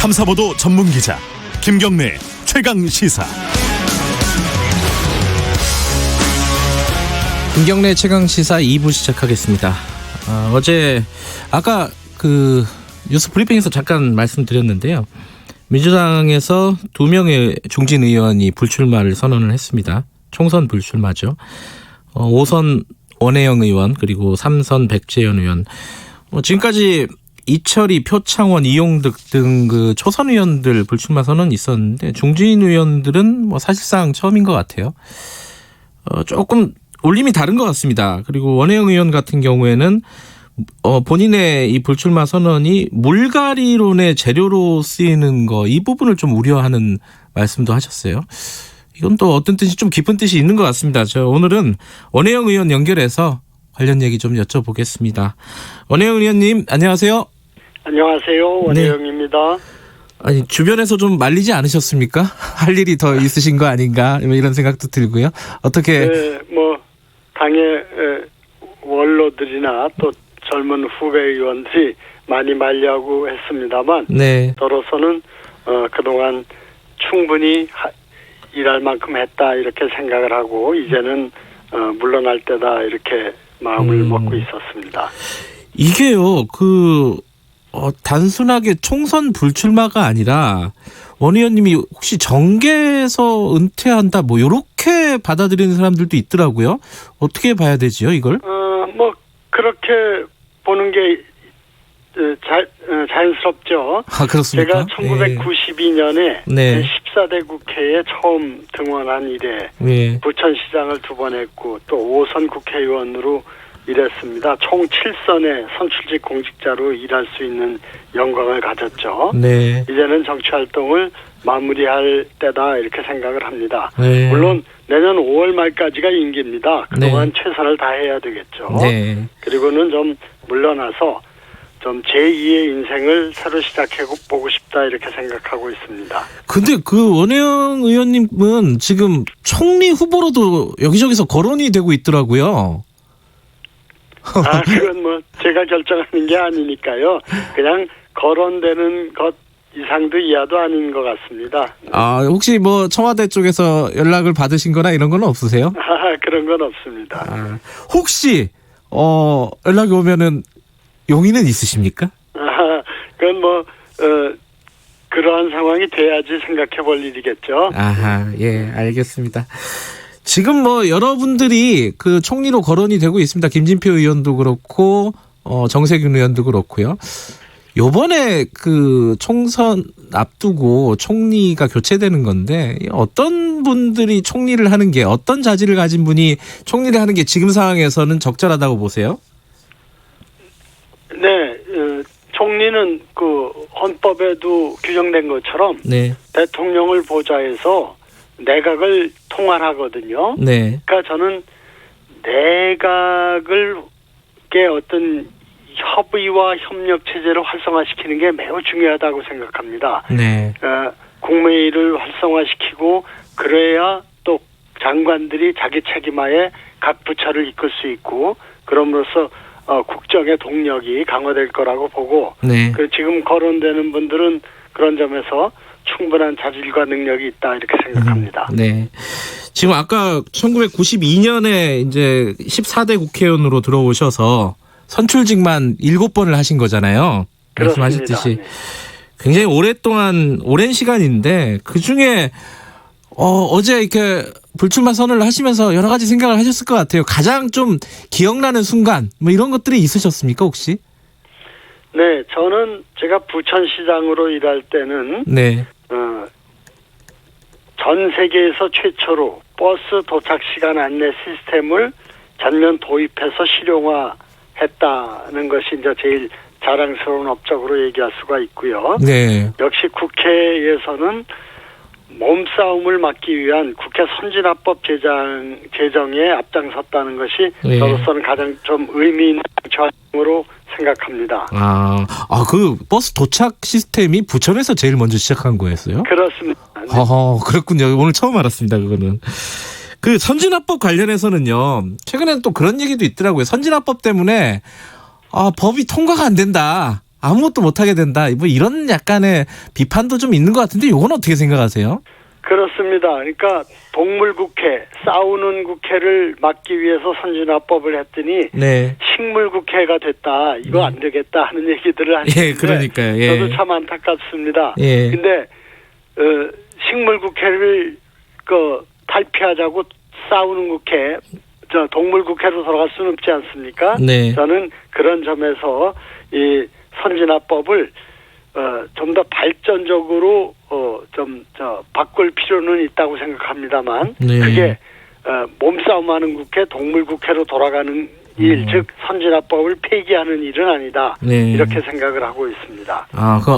탐사보도 전문기자 김경래 최강시사. 김경래 최강시사 2부 시작하겠습니다. 어제 아까 그 뉴스 브리핑에서 잠깐 말씀드렸는데요. 민주당에서 2명의 중진 의원이 불출마를 선언을 했습니다. 총선 불출마죠. 5선 원혜영 의원 그리고 3선 백재현 의원. 지금까지 이철희, 표창원, 이용득 등 그 초선 의원들 불출마 선언이 있었는데 중진 의원들은 사실상 처음인 것 같아요. 조금 울림이 다른 것 같습니다. 그리고 원혜영 의원 같은 경우에는 본인의 이 불출마 선언이 물갈이론의 재료로 쓰이는 거, 이 부분을 좀 우려하는 말씀도 하셨어요. 이건 또 어떤 뜻이 좀 깊은 뜻이 있는 것 같습니다. 오늘은 원혜영 의원 연결해서 관련 얘기 좀 여쭤보겠습니다. 원혜영 의원님, 안녕하세요. 안녕하세요. 원혜영입니다. 아니, 주변에서 좀 말리지 않으셨습니까? 할 일이 더 있으신 거 아닌가? 이런 생각도 들고요. 어떻게? 네, 당의 원로들이나 또 젊은 후배 의원들이 많이 말려고 했습니다만, 네. 저로서는 그동안 충분히 일할 만큼 했다 이렇게 생각을 하고 이제는 물러날 때다 이렇게 마음을 먹고 있었습니다. 이게요, 단순하게 총선 불출마가 아니라 원 의원님이 혹시 정계에서 은퇴한다 요렇게 받아들이는 사람들도 있더라고요. 어떻게 봐야 되지요, 이걸? 그렇게 보는 게 자연스럽죠. 그렇습니까? 제가 1992년에 네. 14대 국회에 처음 등원한 이래 네. 부천시장을 2번 했고 또 5선 국회의원으로 일했습니다. 총 7선의 선출직 공직자로 일할 수 있는 영광을 가졌죠. 네. 이제는 정치활동을 마무리할 때다 이렇게 생각을 합니다. 네. 물론 내년 5월 말까지가 임기입니다. 그동안 최선을 다해야 되겠죠. 네. 그리고는 좀 물러나서 좀 제2의 인생을 새로 시작해보고 싶다 이렇게 생각하고 있습니다. 근데 원혜영 의원님은 지금 총리 후보로도 여기저기서 거론이 되고 있더라고요. 그건 제가 결정하는 게 아니니까요. 그냥 거론되는 것 이상도 이하도 아닌 것 같습니다. 혹시 청와대 쪽에서 연락을 받으신 거나 이런 건 없으세요? 그런 건 없습니다. 혹시 연락이 오면은 용의는 있으십니까? 그건 그러한 상황이 돼야지 생각해 볼 일이겠죠. 예, 알겠습니다. 지금 여러분들이 그 총리로 거론이 되고 있습니다. 김진표 의원도 그렇고 정세균 의원도 그렇고요. 요번에 그 총선 앞두고 총리가 교체되는 건데 어떤 분들이 총리를 하는 게, 어떤 자질을 가진 분이 총리를 하는 게 지금 상황에서는 적절하다고 보세요? 네, 총리는 헌법에도 규정된 것처럼 네. 대통령을 보좌해서 내각을 통할하거든요. 네. 그러니까 저는 내각을 어떤 협의와 협력 체제를 활성화시키는 게 매우 중요하다고 생각합니다. 네. 국무회의를 활성화시키고 그래야 또 장관들이 자기 책임하에 각 부처를 이끌 수 있고 그럼으로써 국정의 동력이 강화될 거라고 보고 네. 지금 거론되는 분들은 그런 점에서 충분한 자질과 능력이 있다 이렇게 생각합니다. 네. 지금 아까 1992년에 이제 14대 국회의원으로 들어오셔서 선출직만 7번을 하신 거잖아요. 말씀하셨듯이. 네. 굉장히 오랜 시간인데 그중에 어제 이렇게 불출마 선언을 하시면서 여러 가지 생각을 하셨을 것 같아요. 가장 좀 기억나는 순간 이런 것들이 있으셨습니까 혹시? 네, 저는 제가 부천시장으로 일할 때는 네. 전 세계에서 최초로 버스 도착 시간 안내 시스템을 전면 도입해서 실용화했다는 것이 이제 제일 자랑스러운 업적으로 얘기할 수가 있고요. 네. 역시 국회에서는 몸싸움을 막기 위한 국회 선진화법 제정에 앞장섰다는 것이 네. 저로서는 가장 좀 의미 있는 정치활동으로 생각합니다. 그 버스 도착 시스템이 부천에서 제일 먼저 시작한 거였어요? 그렇습니다. 네. 그렇군요. 오늘 처음 알았습니다. 그거는. 그 선진화법 관련해서는요. 최근에는 또 그런 얘기도 있더라고요. 선진화법 때문에 법이 통과가 안 된다. 아무것도 못하게 된다. 뭐 이런 약간의 비판도 좀 있는 것 같은데 이건 어떻게 생각하세요? 그렇습니다. 그러니까 동물국회, 싸우는 국회를 막기 위해서 선진화법을 했더니 네. 식물국회가 됐다. 이거 안 되겠다 하는 얘기들을 하시는데 예, 그러니까요. 예. 저도 참 안타깝습니다. 예. 근데 식물국회를 탈피하자고 싸우는 국회, 동물국회로 돌아갈 수는 없지 않습니까? 네. 저는 그런 점에서 이 선진화법을 좀 더 발전적으로 바꿀 필요는 있다고 생각합니다만 네. 그게 몸싸움하는 국회, 동물국회로 돌아가는 일, 즉 선진화법을 폐기하는 일은 아니다. 네. 이렇게 생각을 하고 있습니다.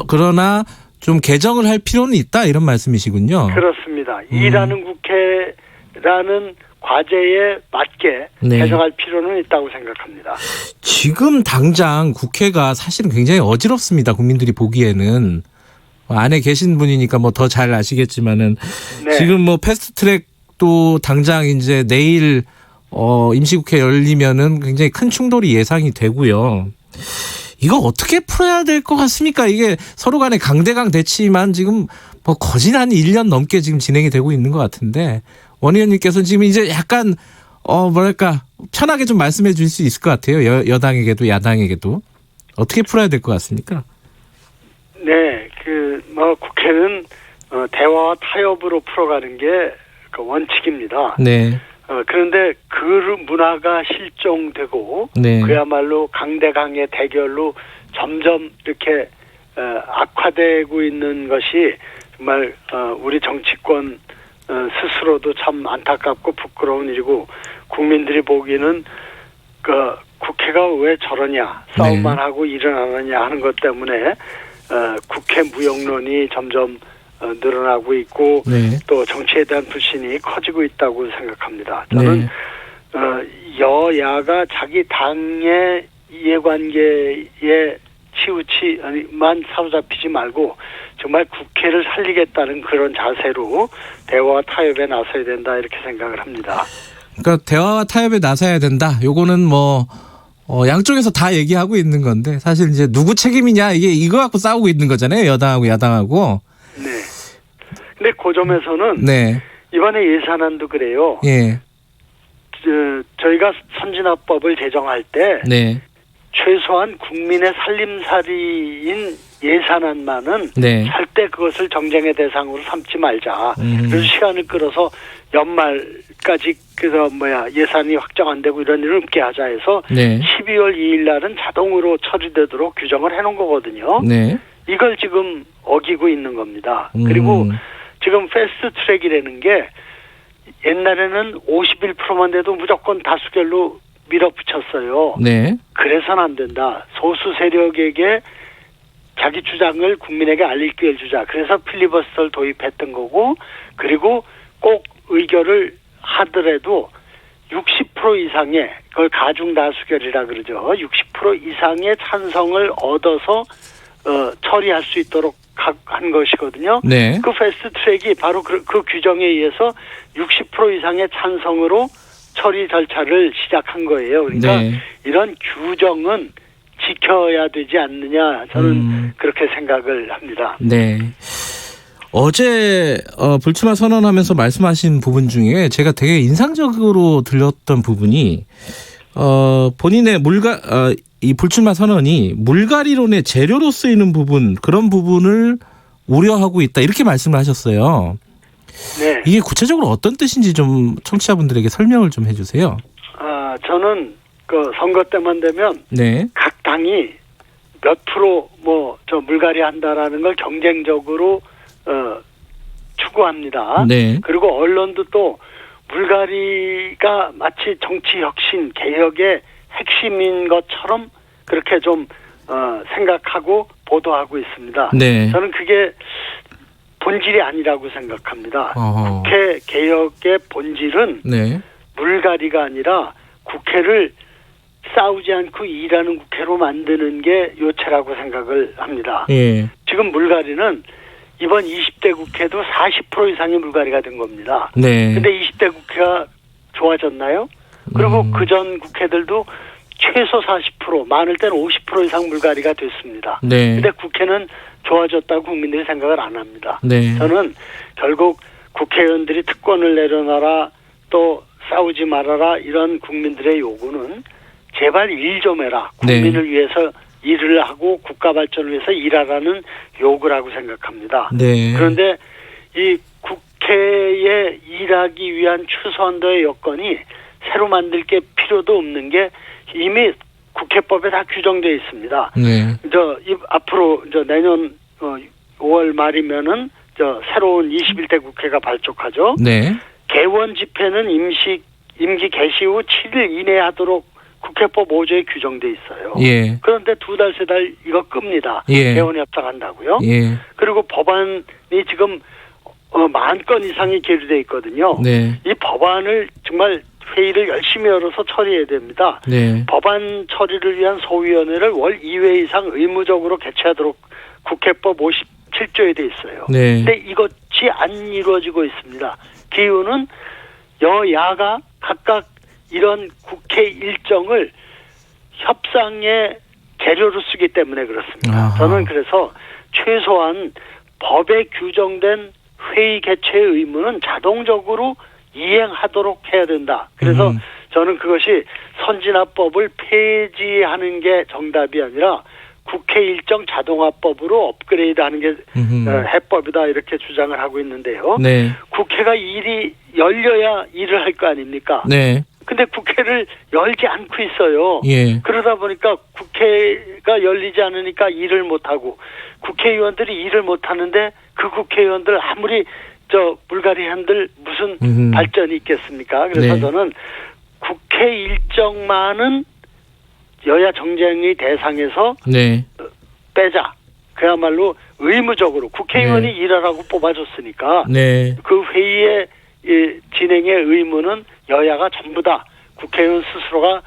그러나 좀 개정을 할 필요는 있다 이런 말씀이시군요. 그렇습니다. 일하는 국회라는 과제에 맞게 네. 개정할 필요는 있다고 생각합니다. 지금 당장 국회가 사실은 굉장히 어지럽습니다. 국민들이 보기에는. 안에 계신 분이니까 뭐 더 잘 아시겠지만은 네. 지금 뭐 패스트트랙도 당장 이제 내일 임시국회 열리면은 굉장히 큰 충돌이 예상이 되고요. 이거 어떻게 풀어야 될 것 같습니까? 이게 서로 간의 강대강 대치만 지금 뭐 거진 한 1년 넘게 지금 진행이 되고 있는 것 같은데 원 의원님께서는 지금 이제 약간 뭐랄까 편하게 좀 말씀해 줄 수 있을 것 같아요. 여당에게도 야당에게도 어떻게 풀어야 될 것 같습니까? 네, 국회는 대화와 타협으로 풀어가는 게 그 원칙입니다. 네. 그런데 그 문화가 실종되고 네. 그야말로 강대강의 대결로 점점 이렇게 악화되고 있는 것이 정말 우리 정치권 스스로도 참 안타깝고 부끄러운 일이고 국민들이 보기에는 국회가 왜 저러냐 싸움만 네. 하고 일은 안 하냐 하는 것 때문에 국회 무용론이 점점 늘어나고 있고 네. 또 정치에 대한 불신이 커지고 있다고 생각합니다. 저는 여야가 자기 당의 이해관계에 치우치만 사로잡히지 말고 정말 국회를 살리겠다는 그런 자세로 대화와 타협에 나서야 된다 이렇게 생각을 합니다. 그러니까 대화와 타협에 나서야 된다. 요거는 뭐 양쪽에서 다 얘기하고 있는 건데 사실 이제 누구 책임이냐 이거 갖고 싸우고 있는 거잖아요. 여당하고 야당하고. 네. 근데 그 점에서는 네. 이번에 예산안도 그래요. 예. 저희가 선진화법을 제정할 때 네. 최소한 국민의 살림살이인 예산안만은 네. 절대 그것을 정쟁의 대상으로 삼지 말자. 그래서 시간을 끌어서 연말까지 예산이 확정 안 되고 이런 일을 없게 하자 해서 네. 12월 2일 날은 자동으로 처리되도록 규정을 해놓은 거거든요. 네. 이걸 지금 어기고 있는 겁니다. 그리고 지금 패스트트랙이라는 게 옛날에는 51%만 돼도 무조건 다수결로 밀어붙였어요. 네. 그래서는 안 된다. 소수 세력에게 자기 주장을 국민에게 알릴 기회를 주자. 그래서 필리버스터를 도입했던 거고 그리고 꼭 의결을 하더라도 60% 이상의 그걸 가중다수결이라 그러죠. 60% 이상의 찬성을 얻어서 처리할 수 있도록 한 것이거든요. 네. 그 패스트트랙이 바로 그 규정에 의해서 60% 이상의 찬성으로 처리 절차를 시작한 거예요. 그러니까 네. 이런 규정은 지켜야 되지 않느냐 저는 그렇게 생각을 합니다. 네. 어제 불출마 선언하면서 말씀하신 부분 중에 제가 되게 인상적으로 들렸던 부분이 본인의 이 불출마 선언이 물갈이론의 재료로 쓰이는 부분 그런 부분을 우려하고 있다 이렇게 말씀을 하셨어요. 네. 이게 구체적으로 어떤 뜻인지 좀 청취자분들에게 설명을 좀 해주세요. 저는 그 선거 때만 되면 네. 각 당이 몇 프로 물갈이 한다라는 걸 경쟁적으로 추구합니다. 네. 그리고 언론도 또 물갈이가 마치 정치 혁신 개혁의 핵심인 것처럼 그렇게 좀 생각하고 보도하고 있습니다. 네. 저는 그게 본질이 아니라고 생각합니다. 어허. 국회 개혁의 본질은 네. 물갈이가 아니라 국회를 싸우지 않고 일하는 국회로 만드는 게 요체라고 생각을 합니다. 예. 지금 물갈이는 이번 20대 국회도 40% 이상의 물갈이가 된 겁니다. 네. 근데 20대 국회가 좋아졌나요? 그리고 그전 국회들도 최소 40%, 많을 때는 50% 이상 물갈이가 됐습니다. 네. 근데 국회는 좋아졌다고 국민들이 생각을 안 합니다. 네. 저는 결국 국회의원들이 특권을 내려놔라, 또 싸우지 말아라, 이런 국민들의 요구는 제발 일 좀 해라. 국민을 위해서 일을 하고 국가 발전을 위해서 일하라는 요구라고 생각합니다. 네. 그런데 이 국회에 일하기 위한 최소한도의 여건이 새로 만들 게 필요도 없는 게 이미 국회법에 다 규정되어 있습니다. 네. 앞으로 내년 5월 말이면은 새로운 21대 국회가 발족하죠. 네. 개원 집회는 임기 개시 후 7일 이내에 하도록 국회법 5조에 규정돼 있어요. 예. 그런데 2달, 3달 이거 끕니다. 예. 개원에 합작한다고요. 예. 그리고 법안이 지금 10,000건 이상이 계류돼 있거든요. 네. 이 법안을 정말 회의를 열심히 열어서 처리해야 됩니다. 네. 법안 처리를 위한 소위원회를 월 2회 이상 의무적으로 개최하도록 국회법 57조에 돼 있어요. 네. 근데 이것이 안 이루어지고 있습니다. 그 이유는 여야가 각각 이런 국회 일정을 협상의 재료로 쓰기 때문에 그렇습니다. 아하. 저는 그래서 최소한 법에 규정된 회의 개최의 의무는 자동적으로 이행하도록 해야 된다. 그래서 저는 그것이 선진화법을 폐지하는 게 정답이 아니라 국회 일정 자동화법으로 업그레이드하는 게 해법이다, 이렇게 주장을 하고 있는데요. 네. 국회가 일이 열려야 일을 할 거 아닙니까? 네. 근데 국회를 열지 않고 있어요. 예. 그러다 보니까 국회가 열리지 않으니까 일을 못하고, 국회의원들이 일을 못하는데 그 국회의원들 아무리 물갈이 한들 무슨 발전이 있겠습니까? 그래서 네. 저는 국회 일정만은 여야 정쟁의 대상에서 네. 빼자. 그야말로 의무적으로 국회의원이 네. 일하라고 뽑아줬으니까 네. 그 회의의 진행의 의무는 여야가 전부 다 국회의원 스스로가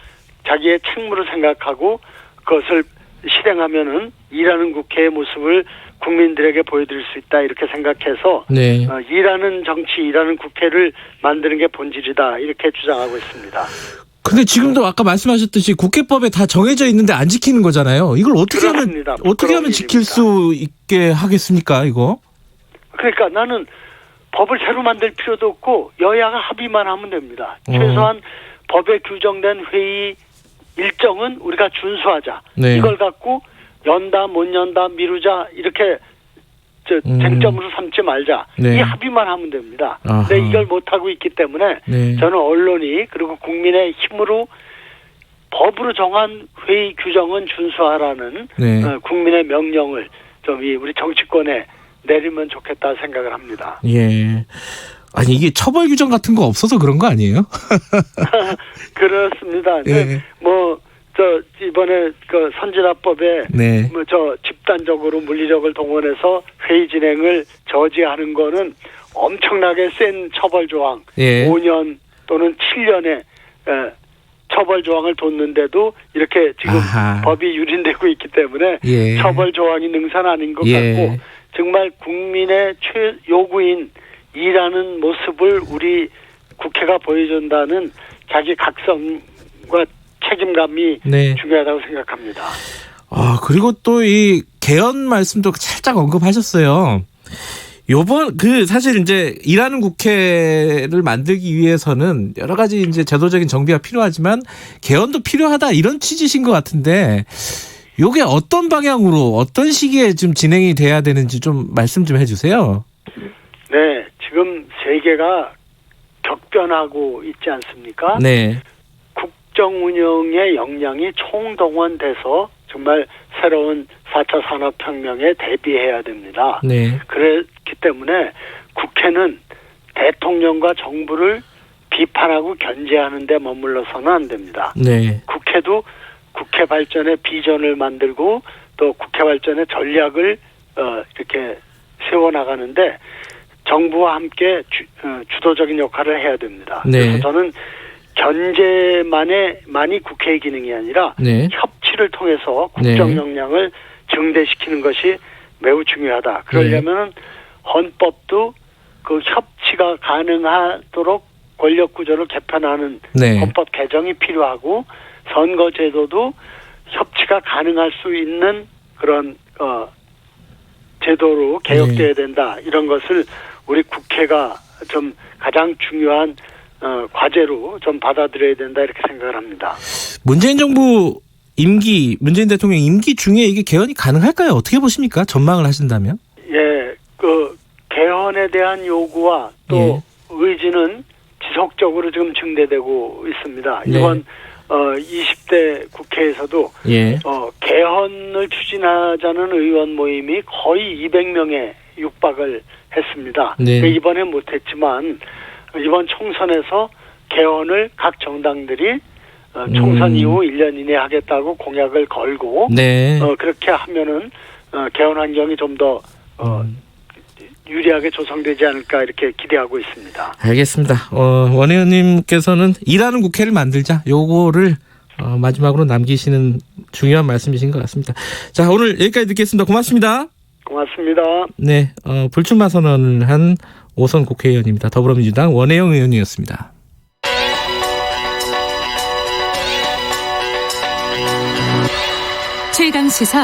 자기의 책무를 생각하고 그것을 실행하면은 일하는 국회의 모습을 국민들에게 보여드릴 수 있다, 이렇게 생각해서 네. 일하는 정치, 일하는 국회를 만드는 게 본질이다, 이렇게 주장하고 있습니다. 근데 지금도 아까 말씀하셨듯이 국회법에 다 정해져 있는데 안 지키는 거잖아요. 이걸 그렇습니다. 어떻게 하면 지킬 수 있게 하겠습니까, 이거? 그러니까 나는 법을 새로 만들 필요도 없고 여야가 합의만 하면 됩니다. 최소한 법에 규정된 회의 일정은 우리가 준수하자. 네. 이걸 갖고 연다 못 연다 미루자, 이렇게 쟁점으로 삼지 말자. 네. 이 합의만 하면 됩니다. 아하. 근데 이걸 못하고 있기 때문에 네. 저는 언론이, 그리고 국민의 힘으로 법으로 정한 회의 규정은 준수하라는 네. 국민의 명령을 좀 우리 정치권에 내리면 좋겠다 생각을 합니다. 예. 아니, 이게 처벌 규정 같은 거 없어서 그런 거 아니에요? 그렇습니다. 예. 이번에 그 선진화법에 네. 집단적으로 물리력을 동원해서 회의 진행을 저지하는 거는 엄청나게 센 처벌 조항, 예. 5년 또는 7년의 처벌 조항을 뒀는데도 이렇게 지금 아하. 법이 유린되고 있기 때문에 예. 처벌 조항이 능사는 아닌 것 예. 같고, 정말 국민의 요구인 일하는 모습을 우리 국회가 보여준다는 자기 각성과 책임감이 네. 중요하다고 생각합니다. 그리고 또 이 개헌 말씀도 살짝 언급하셨어요. 사실 이제 일하는 국회를 만들기 위해서는 여러 가지 이제 제도적인 정비가 필요하지만 개헌도 필요하다, 이런 취지신 것 같은데, 요게 어떤 방향으로 어떤 시기에 좀 진행이 돼야 되는지 좀 말씀 좀 해주세요. 네, 지금 세계가 격변하고 있지 않습니까? 네. 국정 운영의 역량이 총동원돼서 정말 새로운 4차 산업혁명에 대비해야 됩니다. 네. 그렇기 때문에 국회는 대통령과 정부를 비판하고 견제하는 데 머물러서는 안 됩니다. 네. 국회도 국회 발전의 비전을 만들고 또 국회 발전의 전략을 이렇게 세워나가는데 정부와 함께 주도적인 역할을 해야 됩니다. 네. 그래서 저는 견제만이 국회의 기능이 아니라 네. 협치를 통해서 국정 네. 역량을 증대시키는 것이 매우 중요하다. 그러려면 헌법도 그 협치가 가능하도록 권력 구조를 개편하는 네. 헌법 개정이 필요하고, 선거제도도 협치가 가능할 수 있는 그런 제도로 개혁돼야 된다. 이런 것을 우리 국회가 좀 가장 중요한 과제로 좀 받아들여야 된다 이렇게 생각을 합니다. 문재인 정부 임기, 문재인 대통령 임기 중에 이게 개헌이 가능할까요? 어떻게 보십니까? 전망을 하신다면? 예, 그 개헌에 대한 요구와 또 의지는 지속적으로 지금 증대되고 있습니다. 네. 이번 20대 국회에서도 개헌을 추진하자는 의원 모임이 거의 200명에 육박을 했습니다. 네. 이번에 못했지만 이번 총선에서 개헌을 각 정당들이 총선 이후 1년 이내에 하겠다고 공약을 걸고 네. 그렇게 하면은 개헌 환경이 좀 더 유리하게 조성되지 않을까 이렇게 기대하고 있습니다. 알겠습니다. 원 의원님께서는 일하는 국회를 만들자. 요거를 마지막으로 남기시는 중요한 말씀이신 것 같습니다. 자, 오늘 여기까지 듣겠습니다. 고맙습니다. 고맙습니다. 네, 불출마 선언을 한 5선 국회의원입니다. 더불어민주당 원혜영 의원이었습니다. 최강 시사